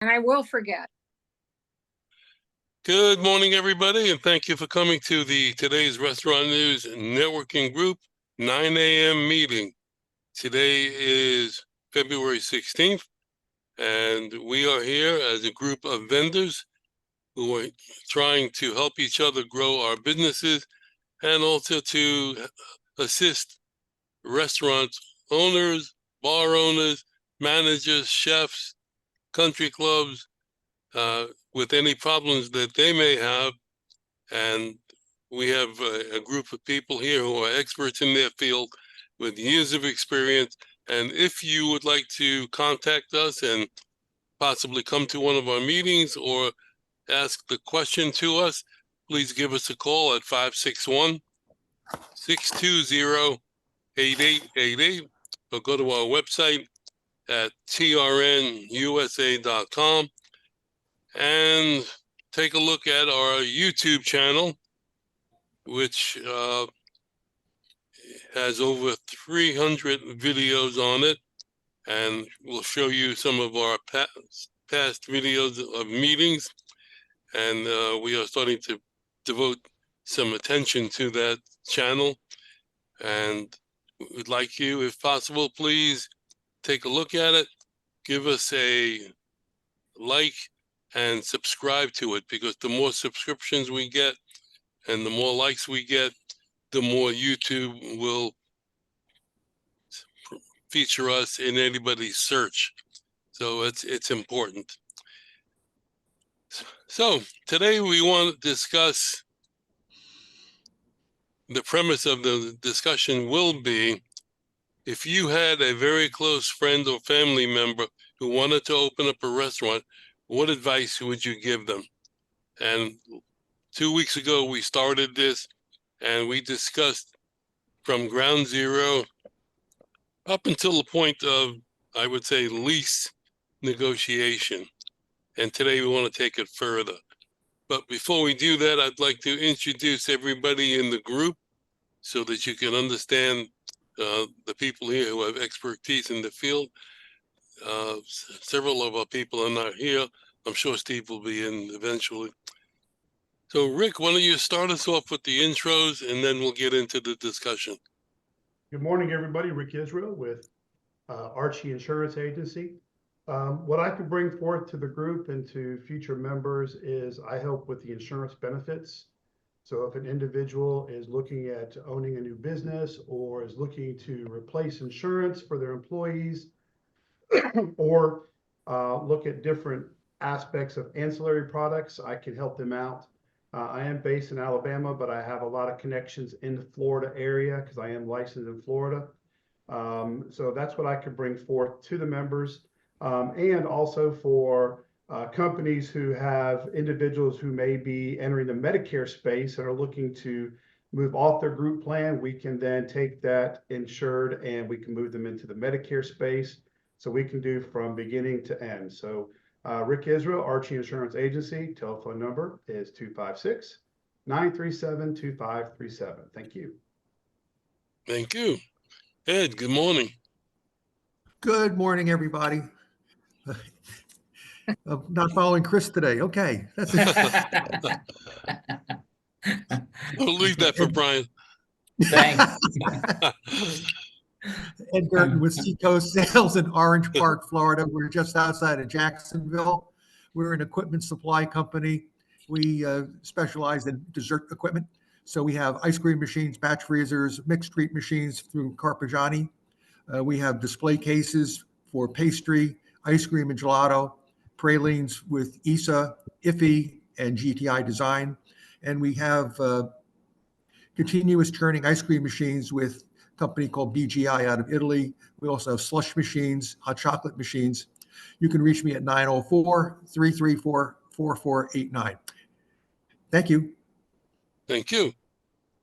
and I will forget. Good morning, everybody, and thank you for coming to today's Restaurant News Networking Group 9 a.m. meeting. Today is February 16th, and we are here as a group of vendors who are trying to help each other grow our businesses and also to assist restaurant owners, bar owners, managers, chefs, country clubs, with any problems that they may have. And we have a group of people here who are experts in their field with years of experience. And if you would like to contact us and possibly come to one of our meetings or ask the question to us, please give us a call at 561-620-8888 or go to our website at trnusa.com and take a look at our YouTube channel, which has over 300 videos on it, and we'll show you some of our past videos of meetings, and we are starting to devote some attention to that channel, and we'd like you, if possible, please take a look at it, give us a like, and subscribe to it, because the more subscriptions we get and the more likes we get, the more YouTube will feature us in anybody's search. So it's important. So today we want to discuss, the premise of the discussion will be, if you had a very close friend or family member who wanted to open up a restaurant, what advice would you give them? And 2 weeks ago, we started this and we discussed from ground zero up until the point of, I would say, lease negotiation. And today we want to take it further. But before we do that, I'd like to introduce everybody in the group so that you can understand the people here who have expertise in the field. Several of our people are not here. I'm sure Steve will be in eventually. So Rick, why don't you start us off with the intros and then we'll get into the discussion. Good morning, everybody. Rick Israel with Archie Insurance Agency. What I can bring forth to the group and to future members is I help with the insurance benefits. So if an individual is looking at owning a new business or is looking to replace insurance for their employees or look at different aspects of ancillary products, I can help them out. I am based in Alabama, but I have a lot of connections in the Florida area because I am licensed in Florida. So that's what I could bring forth to the members. And also for companies who have individuals who may be entering the Medicare space and are looking to move off their group plan, we can then take that insured and we can move them into the Medicare space. So we can do from beginning to end. So Rick Israel, Archie Insurance Agency, telephone number is 256-937-2537. Thank you. Thank you. Ed, good morning. Good morning, everybody. Not following Chris today. Okay. That's We'll leave that for Brian. Thanks. Ed Burton with Seacoast Sales in Orange Park, Florida. We're just outside of Jacksonville. We're an equipment supply company. We specialize in dessert equipment. So we have ice cream machines, batch freezers, mixed treat machines through Carpigiani. We have display cases for pastry, ice cream and gelato, pralines with ISA, IFI, and GTI design. And we have continuous churning ice cream machines with a company called BGI out of Italy. We also have slush machines, hot chocolate machines. You can reach me at 904-334-4489. Thank you. Thank you.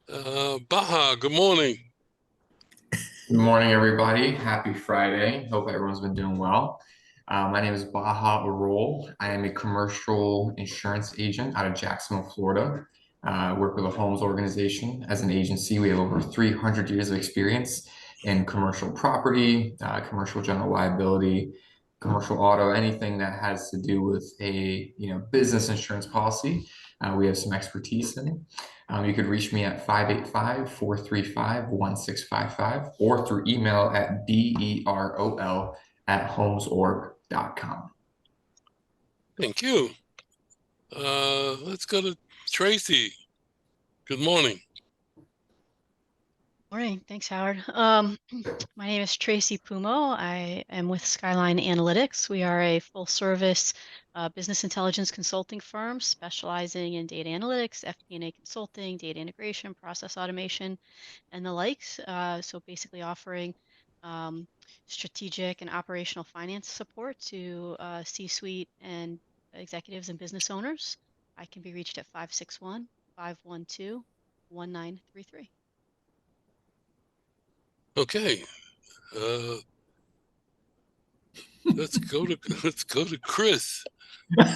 Baha, good morning. Good morning, everybody. Happy Friday. Hope everyone's been doing well. My name is Baha Arol. I am a commercial insurance agent out of Jacksonville, Florida. I work with a homes organization. As an agency, we have over 300 years of experience in commercial property, commercial general liability, commercial auto, anything that has to do with a business insurance policy. We have some expertise in it. You could reach me at 585-435-1655 or through email at berol@homesorg.com. Thank you. Let's go to Tracy. Good morning. Morning. Thanks, Howard. My name is Tracy Pumo. I am with Skyline Analytics. We are a full service business intelligence consulting firm specializing in data analytics, FP&A consulting, data integration, process automation, and the likes. So basically offering strategic and operational finance support to C-suite and executives and business owners. I can be reached at 561-512-1933. Okay. Let's go to Chris. Good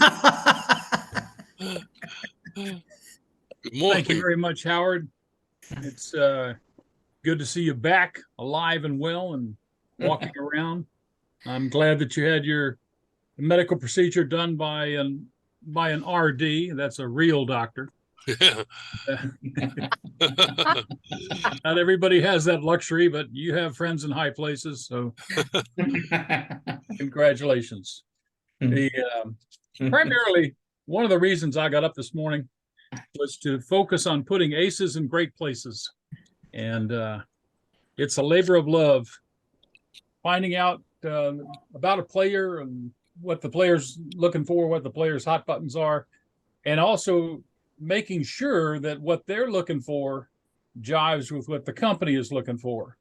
morning. Thank you very much, Howard. It's good to see you back alive and well and walking around. I'm glad that you had your medical procedure done by an RD. That's a real doctor. Yeah. Not everybody has that luxury, but you have friends in high places, so congratulations. Primarily, one of the reasons I got up this morning was to focus on putting aces in great places. And it's a labor of love, finding out about a player and what the player's looking for, what the player's hot buttons are, and also making sure that what they're looking for jives with what the company is looking for.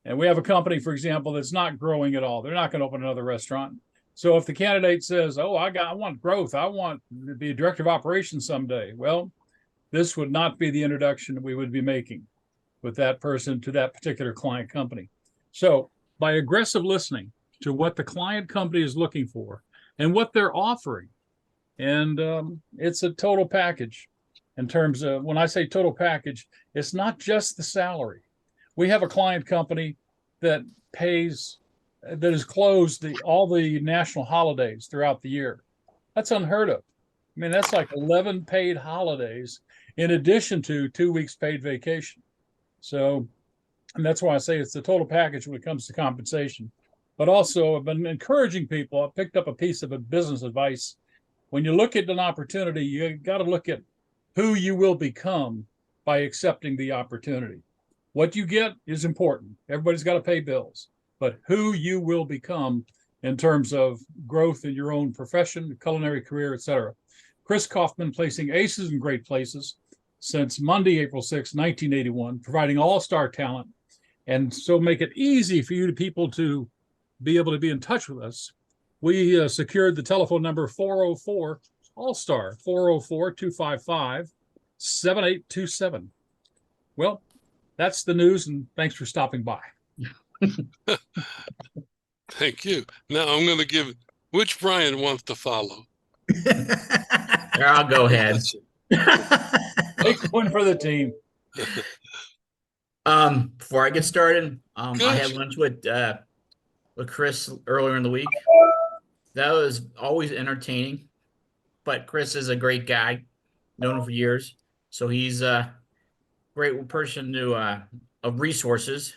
And we have a company, for example, that's not growing at all. They're not going to open another restaurant. So if the candidate says, oh, I want growth, I want to be a director of operations someday, well, this would not be the introduction that we would be making with that person to that particular client company. So by aggressive listening to what the client company is looking for and what they're offering, and it's a total package. In terms of, when I say total package, it's not just the salary. We have a client company that pays, that has closed all the national holidays throughout the year. That's unheard of. I mean, that's like 11 paid holidays in addition to 2 weeks paid vacation. So, and that's why I say it's the total package when it comes to compensation. But also, I've been encouraging people. I picked up a piece of a business advice. When you look at an opportunity, you got to look at who you will become by accepting the opportunity. What you get is important. Everybody's got to pay bills, but who you will become in terms of growth in your own profession, culinary career, etc. Chris Kaufman placing aces in great places since Monday, April 6, 1981, providing all-star talent, and so make it easy for you people to be able to be in touch with us. We secured the telephone number 404 All-Star, 404-255-7827. Well, that's the news, and thanks for stopping by. Thank you. Now I'm going to give, which Brian wants to follow? I'll go ahead. Take one for the team. Before I get started, I had Good. lunch with Chris earlier in the week. That was always entertaining. But Chris is a great guy, known him for years. So he's a great person to of resources.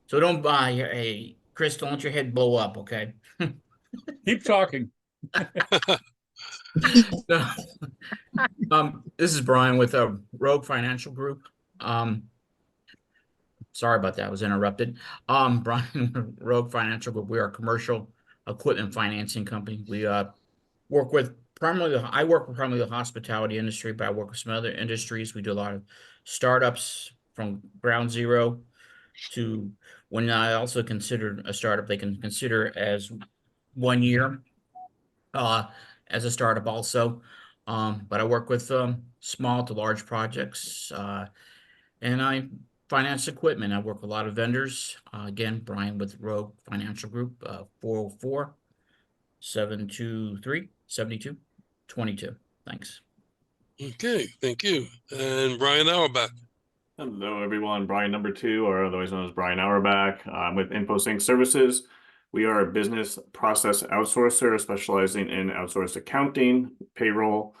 So don't hey, Chris, don't let your head blow up, okay? Keep talking. This is Brian with Rogue Financial Group. Sorry about that, I was interrupted. Brian, Rogue Financial Group, we are a commercial equipment financing company. We work with I work with primarily the hospitality industry, but I work with some other industries. We do a lot of startups from ground zero to when I also consider a startup, they can consider as 1 year as a startup also. But I work with small to large projects, and I finance equipment. I work with a lot of vendors. Again, Brian with Rogue Financial Group, 404-723-7222. Thanks. Okay, thank you. And Brian Auerbach. Hello, everyone. Brian number 2, or otherwise known as Brian Auerbach. I'm with InfoSync Services. We are a business process outsourcer specializing in outsourced accounting, payroll,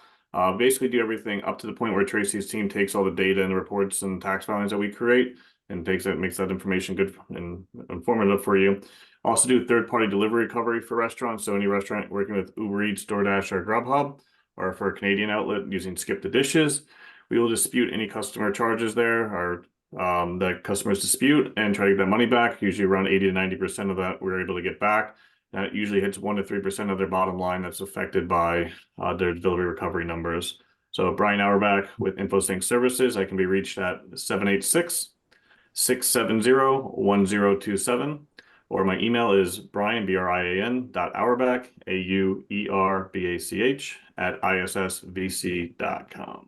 basically do everything up to the point where Tracy's team takes all the data and reports and tax filings that we create and makes that information good and informative for you. Also do third-party delivery recovery for restaurants. So any restaurant working with Uber Eats, DoorDash, or Grubhub, or for a Canadian outlet using Skip the Dishes, we will dispute any customer charges there or that customers dispute and try to get that money back. Usually around 80 to 90% of that we're able to get back. That usually hits 1 to 3% of their bottom line that's affected by their delivery recovery numbers. So Brian Auerbach with InfoSync Services, I can be reached at 786-670-1027, or my email is Brian, BRIAN, .Auerbach, AUERBACH, @ISSVC.com.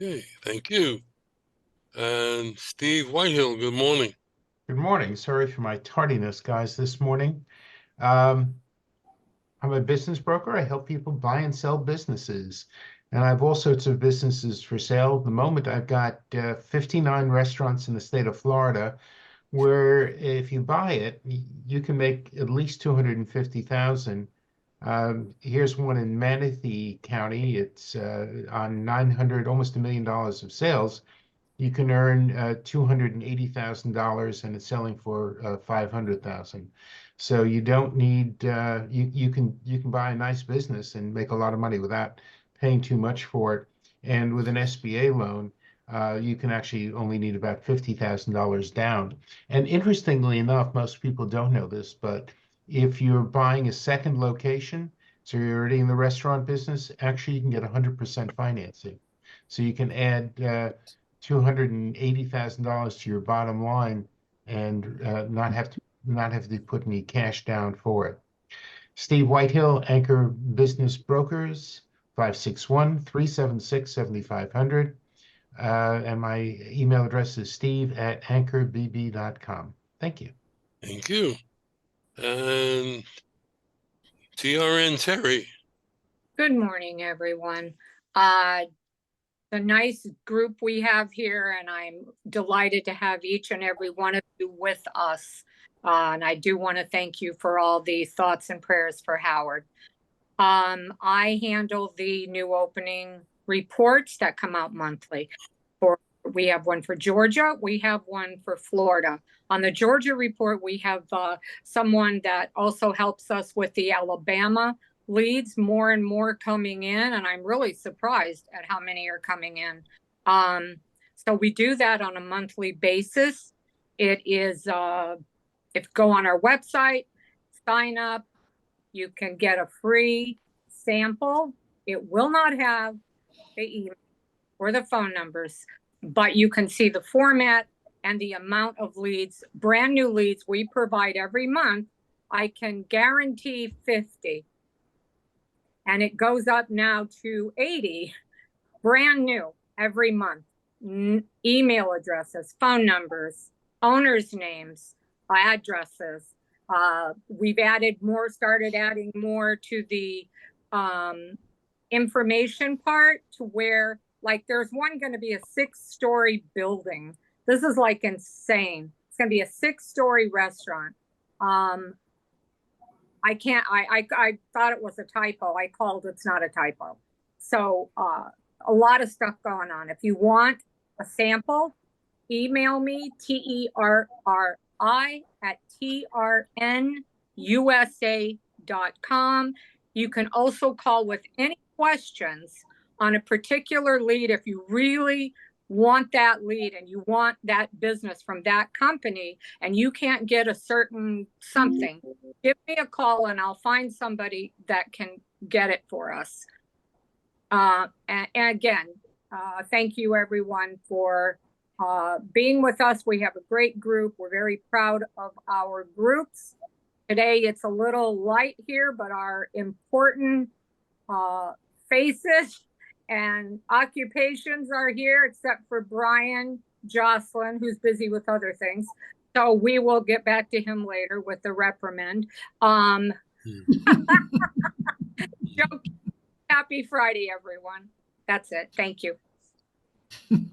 Okay, thank you. And Steve Whitehill, good morning. Good morning. Sorry for my tardiness, guys, this morning. I'm a business broker. I help people buy and sell businesses. And I have all sorts of businesses for sale. At the moment, I've got 59 restaurants in the state of Florida, where if you buy it, you can make at least $250,000. Here's one in Manatee County. It's on 900, almost $1 million of sales. You can earn $280,000 and it's selling for $500,000. So you don't need you can buy a nice business and make a lot of money without paying too much for it. And with an SBA loan, you can actually only need about $50,000 down. And interestingly enough, most people don't know this, but if you're buying a second location, so you're already in the restaurant business, actually you can get 100% financing. So you can add $280,000 to your bottom line and not have to put any cash down for it. Steve Whitehill, Anchor Business Brokers, 561-376-7500. And my email address is steve@anchorbb.com. Thank you. Thank you. And TRN Terry. Good morning, everyone. The nice group we have here, and I'm delighted to have each and every one of you with us. And I do want to thank you for all the thoughts and prayers for Howard. I handle the new opening reports that come out monthly. We have one for Georgia. We have one for Florida. On the Georgia report, we have someone that also helps us with the Alabama leads, more and more coming in, and I'm really surprised at how many are coming in. So we do that on a monthly basis. It is, if you go on our website, sign up, you can get a free sample. It will not have the email or the phone numbers, but you can see the format and the amount of leads, brand new leads we provide every month. I can guarantee 50. And it goes up now to 80, brand new every month. Email addresses, phone numbers, owners' names, addresses. We've added more, started adding more to the information part, to where, like, there's one going to be a 6-story building. This is like insane. It's going to be a 6-story restaurant. I thought it was a typo. I called, it's not a typo. So a lot of stuff going on. If you want a sample, email me, TERRI@TRNUSA.com. You can also call with any questions on a particular lead. If you really want that lead and you want that business from that company and you can't get a certain something, give me a call and I'll find somebody that can get it for us. And again, thank you everyone for being with us. We have a great group. We're very proud of our groups. Today it's a little light here, but our important faces and occupations are here, except for Brian Jocelyn, who's busy with other things. So we will get back to him later with the reprimand. Happy Friday, everyone. That's it. Thank you.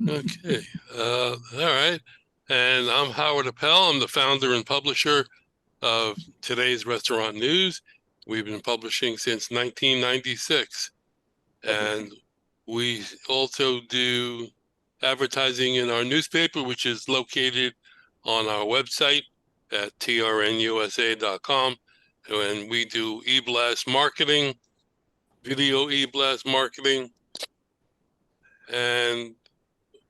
Okay. All right. And I'm Howard Appel. I'm the founder and publisher of today's restaurant news. We've been publishing since 1996. And we also do advertising in our newspaper, which is located on our website at trnusa.com. And we do e-blast marketing, video e-blast marketing, and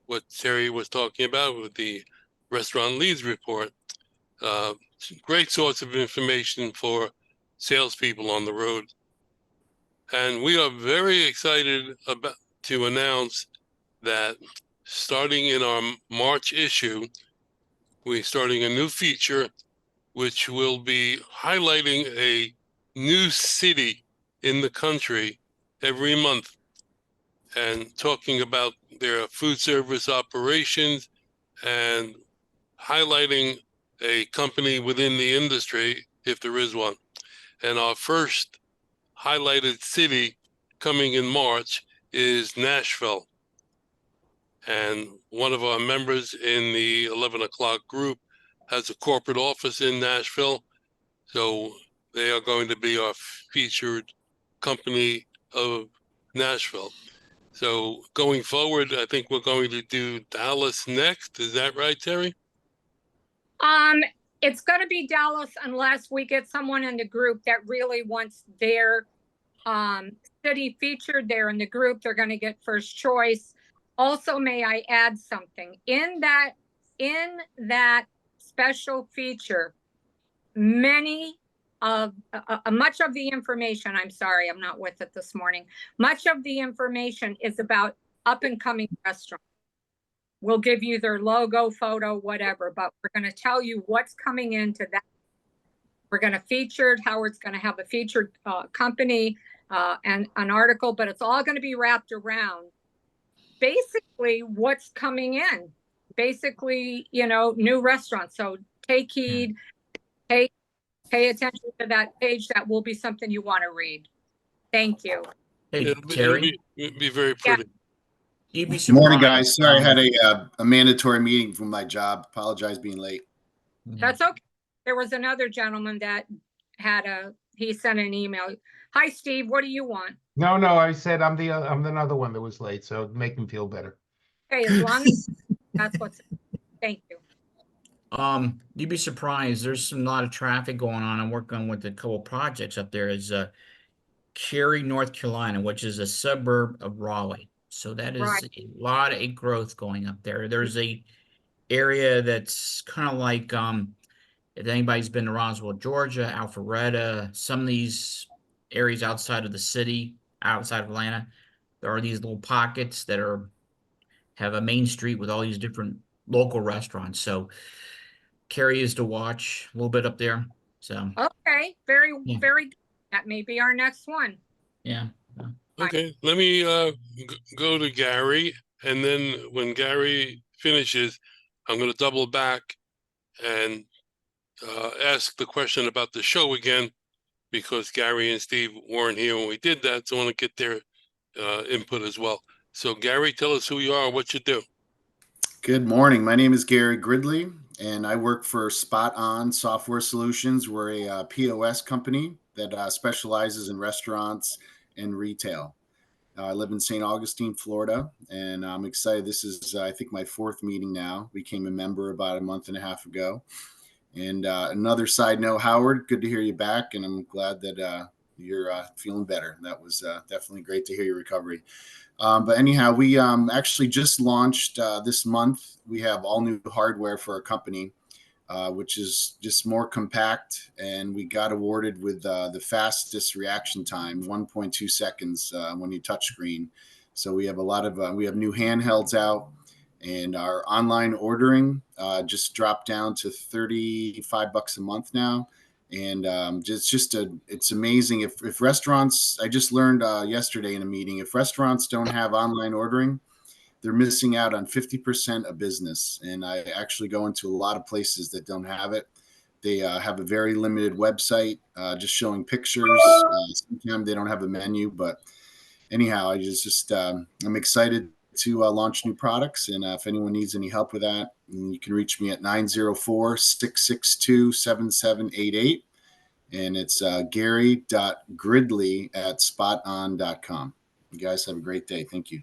what Terry was talking about with the restaurant leads report. Great source of information for salespeople on the road. And we are very excited to announce that starting in our March issue, we're starting a new feature which will be highlighting a new city in the country every month and talking about their food service operations and highlighting a company within the industry, if there is one. And our first highlighted city coming in March is Nashville. And one of our members in the 11 o'clock group has a corporate office in Nashville. So they are going to be our featured company of Nashville. So going forward, I think we're going to do Dallas next. Is that right, Terry? It's going to be Dallas unless we get someone in the group that really wants their city featured there in the group. They're going to get first choice. Also, may I add something in that special feature? Much of the information, I'm sorry, I'm not with it this morning. Much of the information is about up and coming restaurants. We'll give you their logo, photo, whatever, but we're going to tell you what's coming into that. We're going to feature, Howard's going to have a featured company and an article, but it's all going to be wrapped around basically what's coming in. Basically, new restaurants. So take heed, pay attention to that page. That will be something you want to read. Thank you. Hey, Terry. It'll be very pretty. You'd be surprised. Morning, guys. Sorry, I had a mandatory meeting from my job. Apologize being late. That's okay. There was another gentleman that he sent an email. Hi, Steve. What do you want? No, I said I'm the other one that was late, so make him feel better. Okay, as long as that's what's. Thank you. You'd be surprised. There's a lot of traffic going on. I'm working with a couple projects up there. Is Cary, North Carolina, which is a suburb of Raleigh. So that is Right. a lot of growth going up there. There's a area that's kind of like if anybody's been to Roswell, Georgia, Alpharetta, some of these areas outside of the city, outside of Atlanta, there are these little pockets that have a main street with all these different local restaurants. So Cary is to watch a little bit up there. So Okay, very, Yeah. very good. That may be our next one. yeah. Okay, let me go to Gary, and then when Gary finishes, I'm going to double back and ask the question about the show again, because Gary and Steve weren't here when we did that, so I want to get their input as well. So Gary, tell us who you are and what you do. Good morning. My name is Gary Gridley, and I work for Spot On Software Solutions. We're a POS company that specializes in restaurants and retail. I live in St. Augustine, Florida, and I'm excited. This is, I think, my fourth meeting now. Became a member about a month and a half ago. And another side note, Howard, good to hear you back, and I'm glad that you're feeling better. That was definitely great to hear your recovery. But anyhow, we actually just launched this month. We have all new hardware for our company, which is just more compact. And we got awarded with the fastest reaction time, 1.2 seconds when you touch screen. So we have we have new handhelds out, and our online ordering just dropped down to $35 a month now. And it's amazing. If restaurants, I just learned yesterday in a meeting, if restaurants don't have online ordering, they're missing out on 50% of business. And I actually go into a lot of places that don't have it. They have a very limited website, just showing pictures. Sometimes they don't have a menu, but anyhow, I'm excited to launch new products. And if anyone needs any help with that, you can reach me at 904-662-7788. And it's gary.gridley@spoton.com. You guys have a great day. Thank you.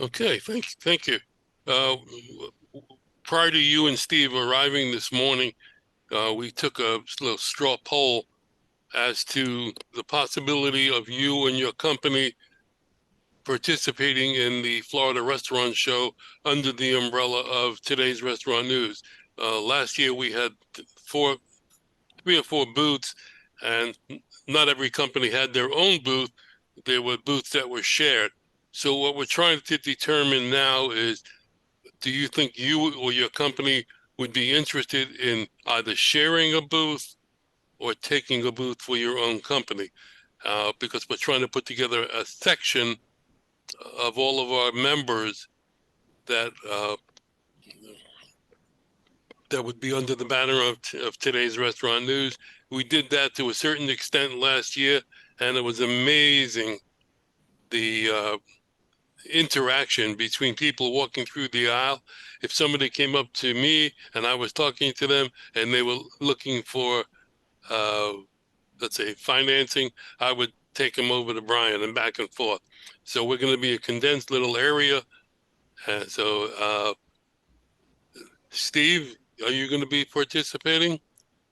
Okay, thank you. Prior to you and Steve arriving this morning, we took a little straw poll as to the possibility of you and your company participating in the Florida Restaurant Show under the umbrella of Today's Restaurant News. Last year we had 3 or 4 booths, and not every company had their own booth. There were booths that were shared. So what we're trying to determine now is, do you think you or your company would be interested in either sharing a booth or taking a booth for your own company? Because we're trying to put together a section of all of our members that that would be under the banner of Today's Restaurant News. We did that to a certain extent last year, and it was amazing, the interaction between people walking through the aisle. If somebody came up to me and I was talking to them and they were looking for, let's say, financing, I would take them over to Brian and back and forth. So we're going to be a condensed little area. Steve, are you going to be participating?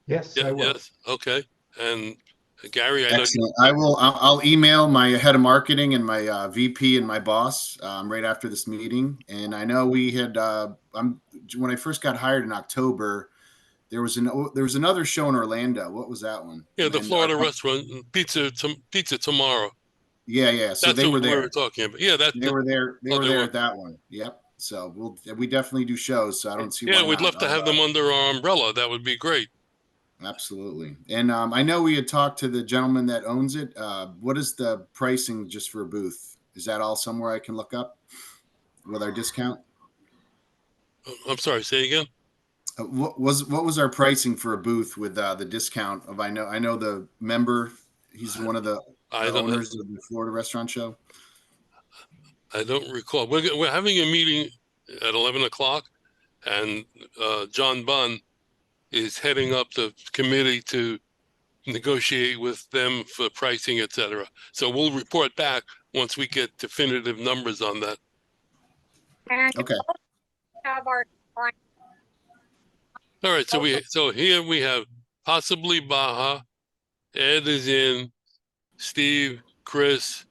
Yes, I will. Yes. Okay. And Gary, I know. Excellent. I'll email my head of marketing and my VP and my boss right after this meeting. And I know we had when I first got hired in October, there was another show in Orlando. What was that one? Yeah, the Florida Restaurant Pizza Tomorrow. Yeah. So that's they what were there. we were talking about. Yeah, they were there. They were there at that one. Yep. So we definitely do shows. So I don't see why Yeah, we'd not. love to have them under our umbrella. That would be great. Absolutely. And I know we had talked to the gentleman that owns it. What is the pricing just for a booth? Is that all somewhere I can look up with our discount? I'm sorry, say again. What was our pricing for a booth with the discount of I know the member, he's one of the owners of the Florida Restaurant Show. I don't recall. We're having a meeting at 11 o'clock, and John Bunn is heading up the committee to negotiate with them for pricing, etc. So we'll report back once we get definitive numbers on that. And okay. Have our All right. So here we have possibly Baja. Ed is in. Steve, Chris,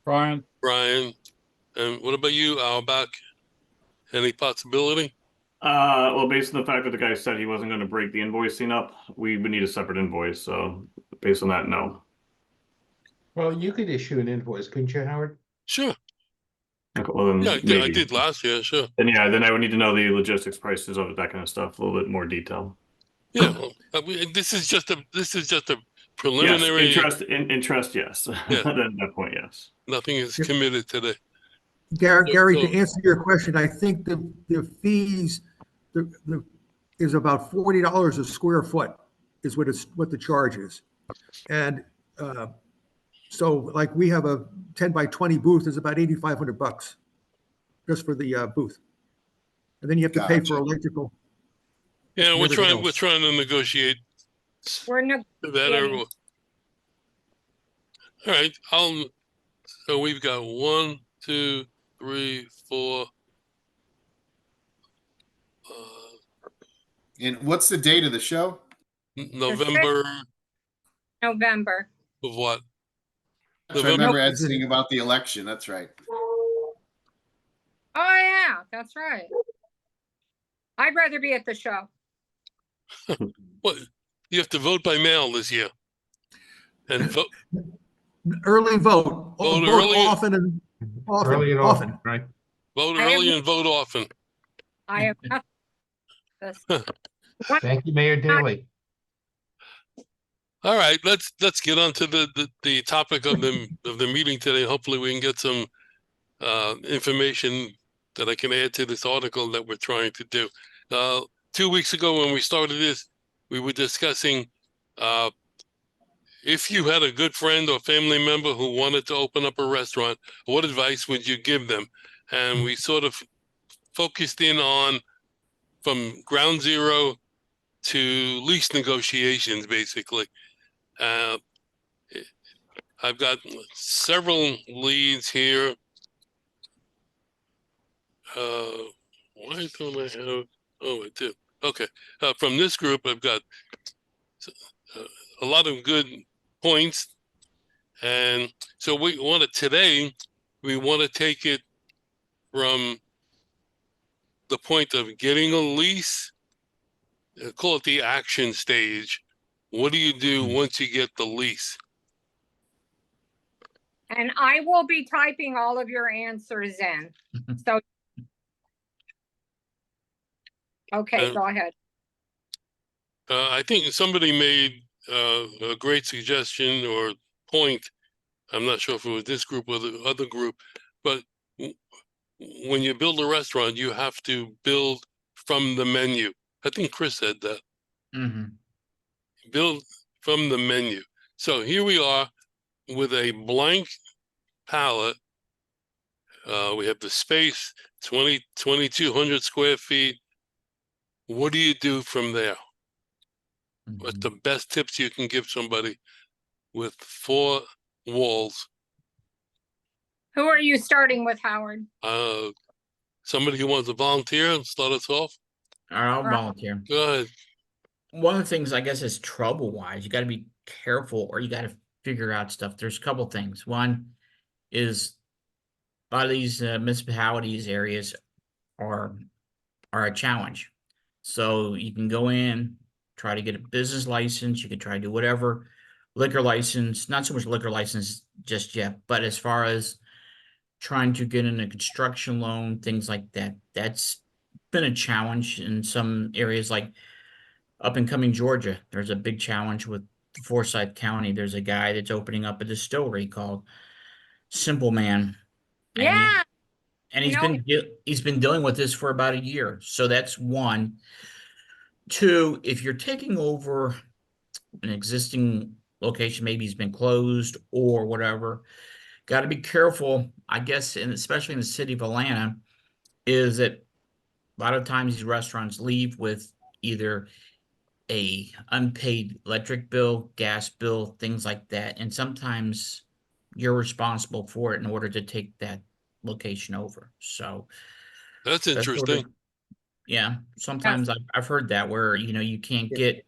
Brian, and what about you, Albach? Any possibility? Well, based on the fact that the guy said he wasn't going to break the invoicing up, we would need a separate invoice. So based on that, no. Well, you could issue an invoice, couldn't you, Howard? Sure. Okay, well, then Yeah, I did last year, sure. Then then I would need to know the logistics prices of it, that kind of stuff, a little bit more detail. Yeah, this is just a preliminary. Yes, interest, yes. Yeah. At that point, yes. Nothing is committed today. Gary, to answer your question, I think the fees is about $40 a square foot is what the charge is. And so like we have a 10 by 20 booth is about $8,500 just for the booth. And then you have to pay for electrical. Yeah, we're trying to negotiate. We're negotiating. All right, so we've got 1, 2, 3, 4. And what's the date of the show? November. November. Of what? I remember Ed saying about the election. That's right. Oh yeah, that's right. I'd rather be at the show. What? You have to vote by mail this year. And vote. Early vote. Vote vote early. Often and often. Early and often, right? Vote early and vote often. I have nothing. Thank you, Mayor Daley. All right, let's get on to the topic of the meeting today. Hopefully we can get some information that I can add to this article that we're trying to do. 2 weeks ago when we started this, we were discussing if you had a good friend or family member who wanted to open up a restaurant, what advice would you give them? And we sort of focused in on from ground zero to lease negotiations, basically. Uh, I've got several leads here. Why don't I have? Oh, I do. Okay. From this group, I've got a lot of good points. And so we want to today, we want to take it from the point of getting a lease, call it the action stage. What do you do once you get the lease? And I will be typing all of your answers in. So, okay, go ahead. I think somebody made a great suggestion or point. I'm not sure if it was this group or the other group, but when you build a restaurant, you have to build from the menu. I think Chris said that. Build from the menu. So here we are with a blank palette. We have the space, 2,200 square feet. What do you do from there? What's the best tips you can give somebody with 4 walls? Who are you starting with, Howard? Somebody who wants to volunteer and start us off? All right, I'll volunteer. Go ahead. One of the things I guess is trouble-wise, you got to be careful or you got to figure out stuff. There's a couple things. One is a lot of these municipalities areas are a challenge. So you can go in, try to get a business license. You could try to do whatever. Liquor license, not so much liquor license just yet, but as far as trying to get in a construction loan, things like that, that's been a challenge in some areas like up and coming Georgia. There's a big challenge with Forsyth County. There's a guy that's opening up a distillery called Simple Man. Yeah. And he's been dealing with this for about a year. So that's one. Two, if you're taking over an existing location, maybe he's been closed or whatever, got to be careful, I guess, and especially in the city of Atlanta, is that a lot of times these restaurants leave with either a unpaid electric bill, gas bill, things like that. And sometimes you're responsible for it in order to take that location over. So that's interesting. Yeah, sometimes I've heard that where you can't get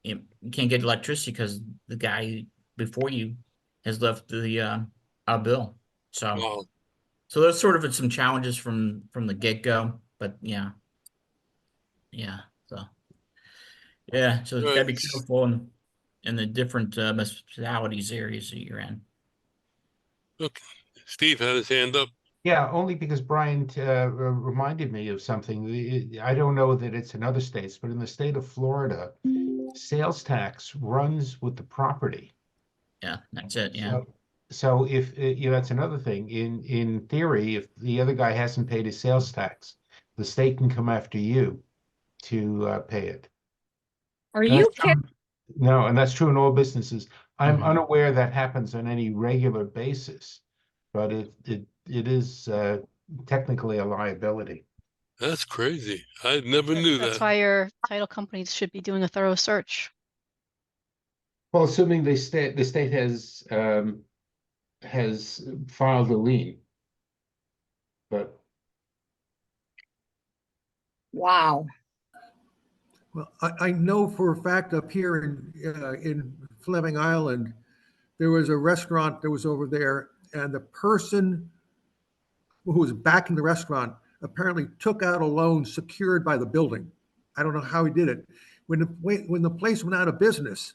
you can't get electricity because the guy before you has left the bill. So Wow. so there's sort of some challenges from the get-go, but yeah. So you gotta be careful in the different municipalities areas that you're in. Okay. Steve had his hand up. Yeah, only because Brian reminded me of something. I don't know that it's in other states, but in the state of Florida, sales tax runs with the property. Yeah, that's it. Yeah. So if that's another thing. In theory, if the other guy hasn't paid his sales tax, the state can come after you to pay it. Are you kidding? No, and that's true in all businesses. I'm unaware that happens on any regular basis, but it is technically a liability. That's crazy. I never knew that. That's why your title companies should be doing a thorough search. Well, assuming the state has filed a lien, but Wow. Well, I know for a fact up here in Fleming Island, there was a restaurant that was over there, and the person who was back in the restaurant apparently took out a loan secured by the building. I don't know how he did it. When the place went out of business,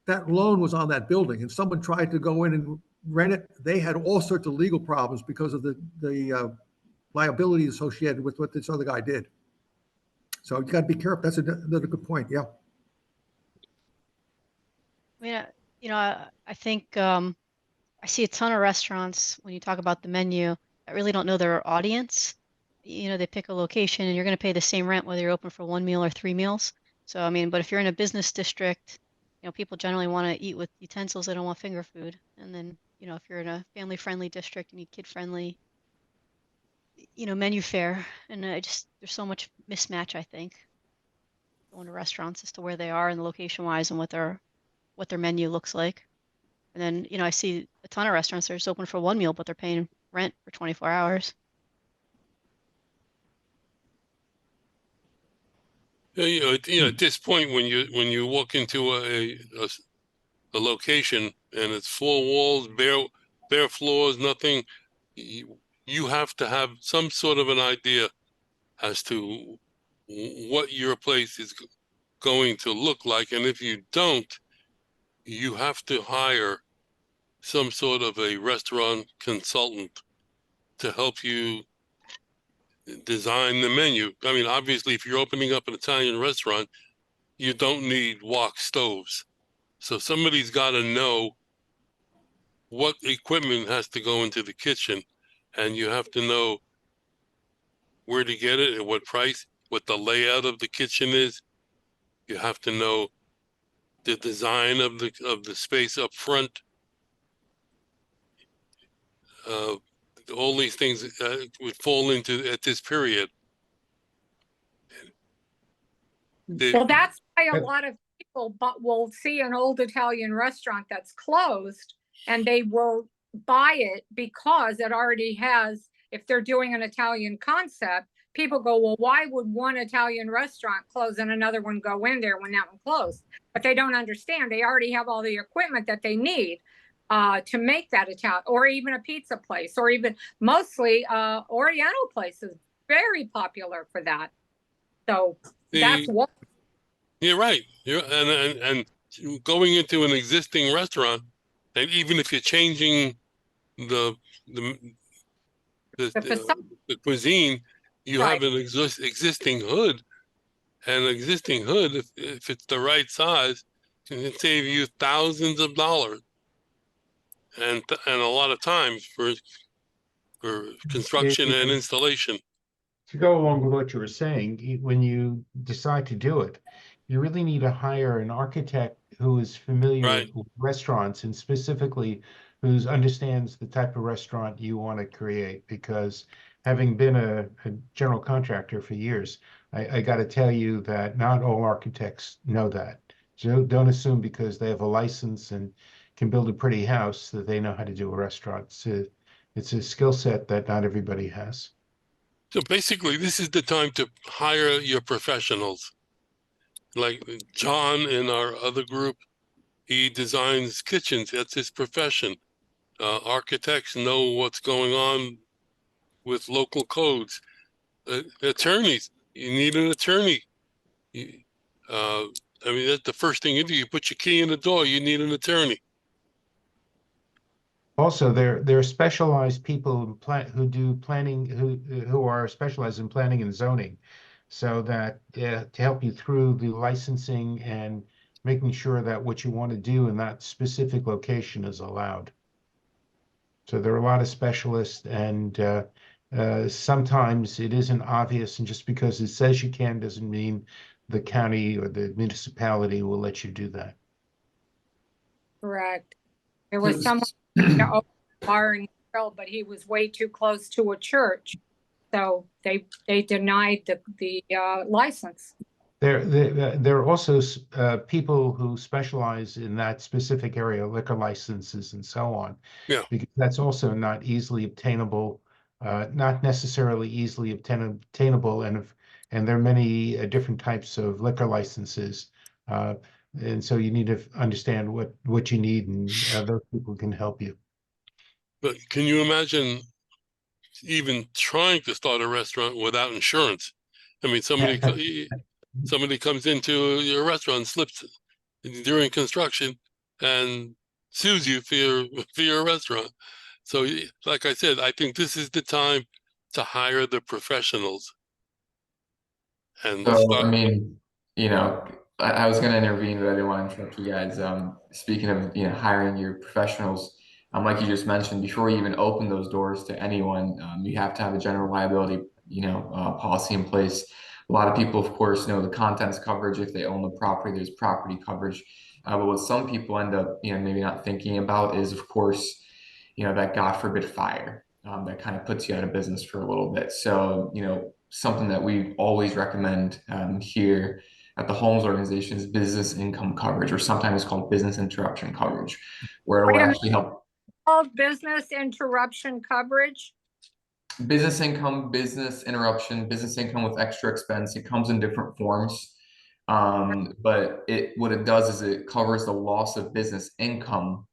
that loan was on that building, and someone tried to go in and rent it. They had all sorts of legal problems because of the liability associated with what this other guy did. So you got to be careful. That's another good point. Yeah. I mean, I think I see a ton of restaurants when you talk about the menu that really don't know their audience. They pick a location and you're going to pay the same rent whether you're open for 1 meal or 3 meals. So, I mean, but if you're in a business district people generally want to eat with utensils. They don't want finger food. And then, if you're in a family-friendly district, you need kid-friendly, menu fare. And there's so much mismatch, I think, going to restaurants as to where they are and location-wise and what their menu looks like. And then, I see a ton of restaurants that are just open for one meal, but they're paying rent for 24 hours. At this point, when you walk into a location and it's four walls, bare floors, nothing, you have to have some sort of an idea as to what your place is going to look like. And if you don't, you have to hire some sort of a restaurant consultant to help you design the menu. I mean, obviously, if you're opening up an Italian restaurant, you don't need wok stoves. So somebody's got to know what equipment has to go into the kitchen, and you have to know where to get it, at what price, what the layout of the kitchen is. You have to know the design of the space up front. All these things would fall into at this period. Well, that's why a lot of people will see an old Italian restaurant that's closed and they will buy it because it already has, if they're doing an Italian concept, people go, well, why would one Italian restaurant close and another one go in there when that one closed? But they don't understand. They already have all the equipment that they need to make that Italian, or even a pizza place, or even mostly Oriental places, very popular for that. So that's what. You're right. And going into an existing restaurant, and even if you're changing the cuisine, you have an existing hood, and an existing hood, if it's the right size, can save you thousands of dollars, and a lot of times for construction and installation. To go along with what you were saying, when you decide to do it, you really need to hire an architect who is familiar with restaurants, and specifically who understands the type of restaurant you want to create. Because having been a general contractor for years, I got to tell you that not all architects know that. So don't assume because they have a license and can build a pretty house that they know how to do a restaurant. It's a skill set that not everybody has. So basically, this is the time to hire your professionals. Like John in our other group, he designs kitchens. That's his profession. Architects know what's going on with local codes. Attorneys, you need an attorney. I mean, that's the first thing you do. You put your key in the door, you need an attorney. Also, there are specialized people who do planning, who are specialized in planning and zoning, so that to help you through the licensing and making sure that what you want to do in that specific location is allowed. So there are a lot of specialists, and sometimes it isn't obvious, and just because it says you can doesn't mean the county or the municipality will let you do that. Correct. There was someone to open a bar and grill, but he was way too close to a church, so they denied the license. There are also people who specialize in that specific area, liquor licenses and so on. Yeah. Because that's also not easily obtainable, not necessarily easily obtainable, and there are many different types of liquor licenses, and so you need to understand what you need, and those people can help you. But can you imagine even trying to start a restaurant without insurance? I mean, somebody comes into your restaurant, slips during construction, and sues you for your restaurant. So, like I said, I think this is the time to hire the professionals. And so, I mean, I was going to intervene, but I didn't want to interrupt you guys. Speaking of, hiring your professionals, like you just mentioned, before you even open those doors to anyone, you have to have a general liability, policy in place. A lot of people, of course, know the contents coverage. If they own the property, there's property coverage. But what some people end up, maybe not thinking about is, of course, that God forbid fire that kind of puts you out of business for a little bit. So, something that we always recommend here at the Holmes organization is business income coverage, or sometimes called business interruption coverage, where it will Wait a minute, actually help business interruption coverage? business income, business interruption, business income with extra expense. It comes in different forms. But what it does is it covers the loss of business income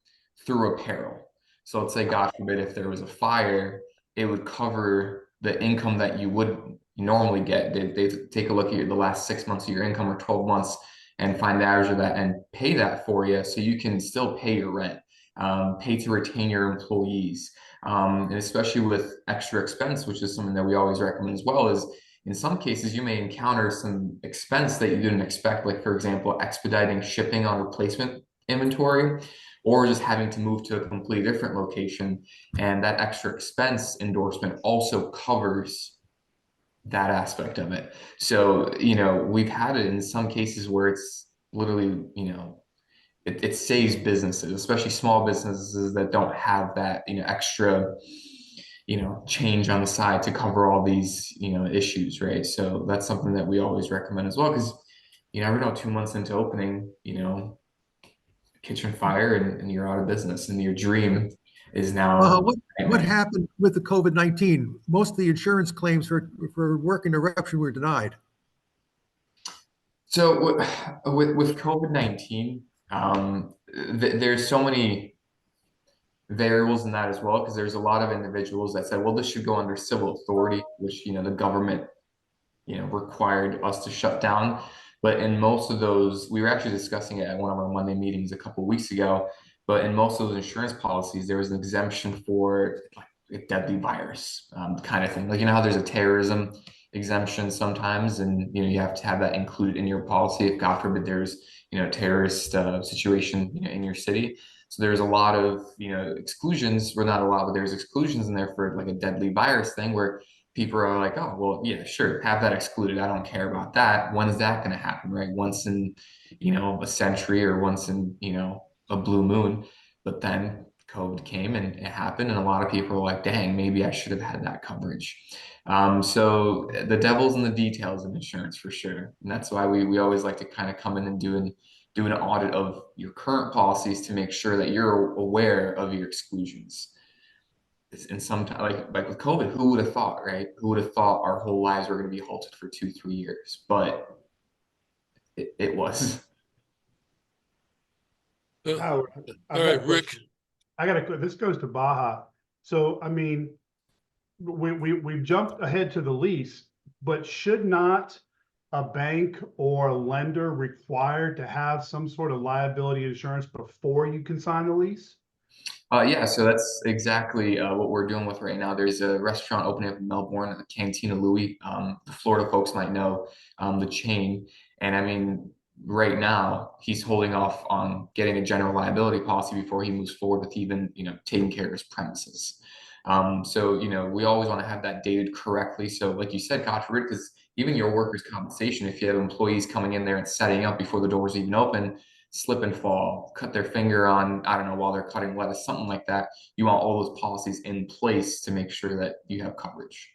through a peril. So let's say, God forbid, if there was a fire, it would cover the income that you would normally get. They take a look at the last 6 months of your income or 12 months and find the average of that and pay that for you so you can still pay your rent, pay to retain your employees. And especially with extra expense, which is something that we always recommend as well, is in some cases you may encounter some expense that you didn't expect, like for example, expediting shipping on replacement inventory, or just having to move to a completely different location. And that extra expense endorsement also covers that aspect of it. So, we've had it in some cases where it's literally, it saves businesses, especially small businesses that don't have that, extra, change on the side to cover all these, issues, right? So that's something that we always recommend as well, because you never know, 2 months into opening, kitchen fire and you're out of business, and your dream is now. What happened with the COVID-19? Most of the insurance claims for work interruption were denied. So with COVID-19, there's so many variables in that as well, because there's a lot of individuals that said, well, this should go under civil authority, which the government required us to shut down. But in most of those, we were actually discussing it at one of our Monday meetings a couple of weeks ago, but in most of those insurance policies there was an exemption for like a deadly virus kind of thing, like how there's a terrorism exemption sometimes, and you have to have that included in your policy if God forbid there's terrorist situation in your city. So there's a lot of exclusions, or not a lot, but there's exclusions in there for like a deadly virus thing, where people are like, oh, well, yeah, sure, have that excluded. I don't care about that. When is that going to happen, right? Once in, a century, or once in, a blue moon. But then COVID came and it happened, and a lot of people are like, dang, maybe I should have had that coverage. So the devil's in the details of insurance for sure. And that's why we always like to kind of come in and do an audit of your current policies to make sure that you're aware of your exclusions. And sometimes, like with COVID, who would have thought, right? Who would have thought our whole lives were going to be halted for 2-3 years? But it was. Howard, All right, Rick. This goes to Baja. So, I mean, we've jumped ahead to the lease, but should not a bank or a lender require to have some sort of liability insurance before you can sign the lease? Yeah, so that's exactly what we're dealing with right now. There's a restaurant opening up in Melbourne, Cantina Louie. The Florida folks might know the chain. And I mean, right now, he's holding off on getting a general liability policy before he moves forward with even, taking care of his premises. So, we always want to have that dated correctly. So like you said, God forbid, because even your workers' compensation, if you have employees coming in there and setting up before the doors even open, slip and fall, cut their finger on, I don't know, while they're cutting lettuce, something like that. You want all those policies in place to make sure that you have coverage.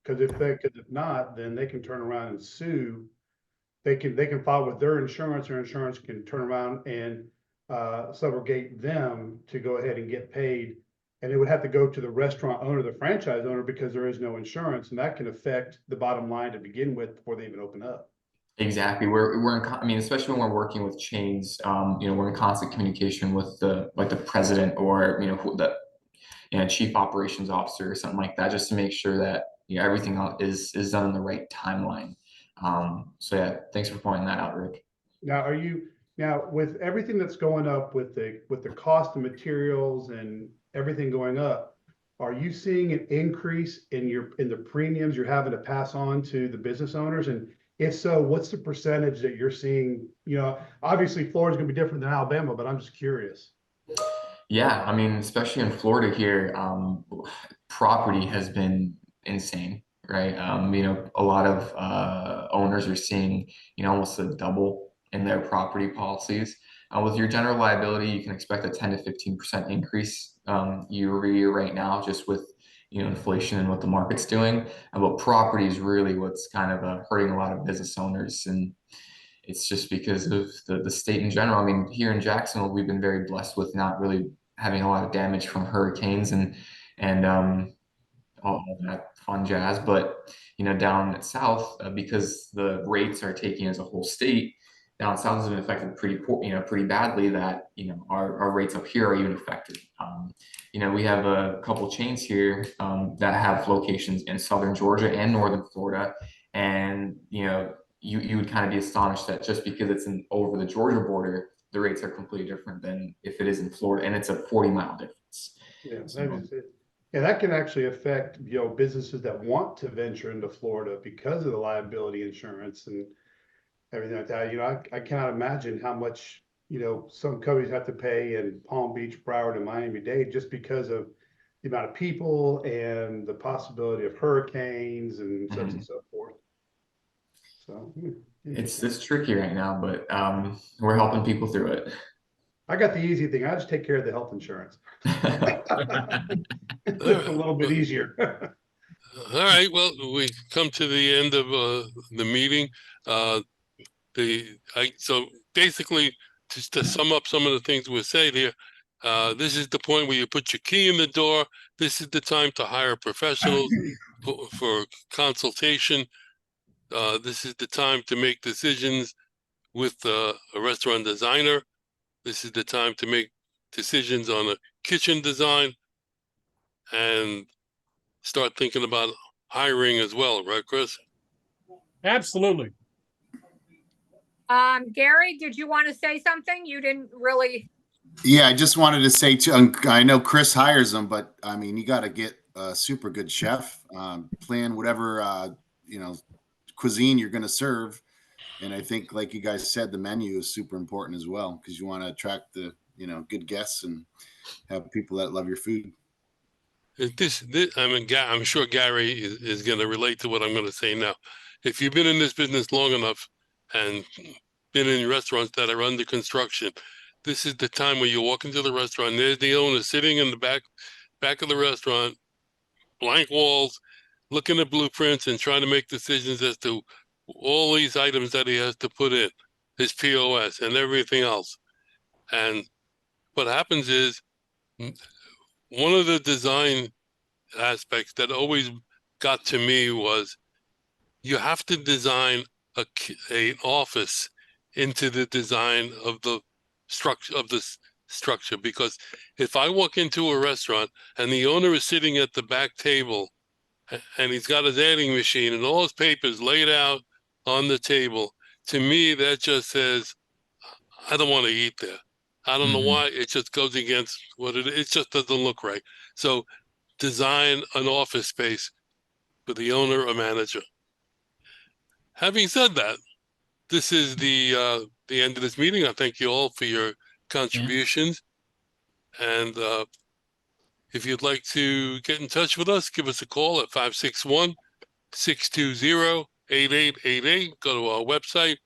Because if not, then they can turn around and sue. They can file with their insurance, or insurance can turn around and subrogate them to go ahead and get paid. And it would have to go to the restaurant owner, the franchise owner, because there is no insurance, and that can affect the bottom line to begin with before they even open up. Exactly. I mean, especially when we're working with chains, we're in constant communication with the president, or chief operations officer or something like that, just to make sure that everything is done in the right timeline. So yeah, thanks for pointing that out, Rick. Now with everything that's going up with the cost of materials and everything going up, are you seeing an increase in the premiums you're having to pass on to the business owners? And if so, what's the percentage that you're seeing? Obviously Florida's going to be different than Alabama, but I'm just curious. Yeah, I mean, especially in Florida here, property has been insane, right? A lot of owners are seeing, almost a double in their property policies. With your general liability, you can expect a 10 to 15% increase year over year right now, just with inflation and what the market's doing. But property is really what's kind of hurting a lot of business owners, and it's just because of the state in general. I mean, here in Jacksonville, we've been very blessed with not really having a lot of damage from hurricanes and all that fun jazz. But down south, because the rates are taking as a whole state, down south has been affected pretty badly. That our rates up here are even affected. We have a couple chains here that have locations in southern Georgia and northern Florida, and you would kind of be astonished that just because it's over the Georgia border, the rates are completely different than if it is in Florida, and it's a 40-mile difference. Yeah, So, that is it. Yeah, that can actually affect, businesses that want to venture into Florida because of the liability insurance and everything like that. I cannot imagine how much, some companies have to pay in Palm Beach, Broward, and Miami-Dade just because of the amount of people and the possibility of hurricanes and such and so forth. So it's tricky right now, but we're helping people through it. I got the easy thing. I just take care of the health insurance. It's a little bit easier. All right, well, we come to the end of the meeting. So basically, just to sum up some of the things we said here, this is the point where you put your key in the door. This is the time to hire professionals for consultation. This is the time to make decisions with a restaurant designer. This is the time to make decisions on a kitchen design and start thinking about hiring as well, right, Chris? Absolutely. Gary, did you want to say something? You didn't really. Yeah, I just wanted to say too, I know Chris hires them, but I mean, you got to get a super good chef, plan whatever, cuisine you're going to serve. And I think, like you guys said, the menu is super important as well, because you want to attract the, good guests and have people that love your food. I'm sure Gary is going to relate to what I'm going to say now. If you've been in this business long enough and been in restaurants that are under construction, this is the time where you walk into the restaurant, there's the owner sitting in the back of the restaurant, blank walls, looking at blueprints and trying to make decisions as to all these items that he has to put in, his POS and everything else. And what happens is, one of the design aspects that always got to me was you have to design an office into the design of the structure, because if I walk into a restaurant and the owner is sitting at the back table and he's got his adding machine and all his papers laid out on the table, to me that just says I don't want to eat there. I don't know why. It just goes against what it just doesn't look right. So design an office space for the owner or manager. Having said that, this is the end of this meeting. I thank you all for your contributions. Yeah. And if you'd like to get in touch with us, give us a call at 561-620-8888. Go to our website,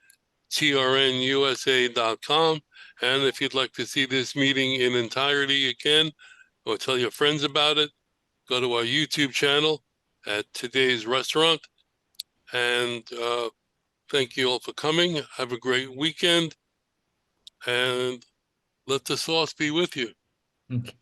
trnusa.com. And if you'd like to see this meeting in entirety again, or tell your friends about it, go to our YouTube channel at Today's Restaurant. And thank you all for coming. Have a great weekend. And let the sauce be with you. Okay.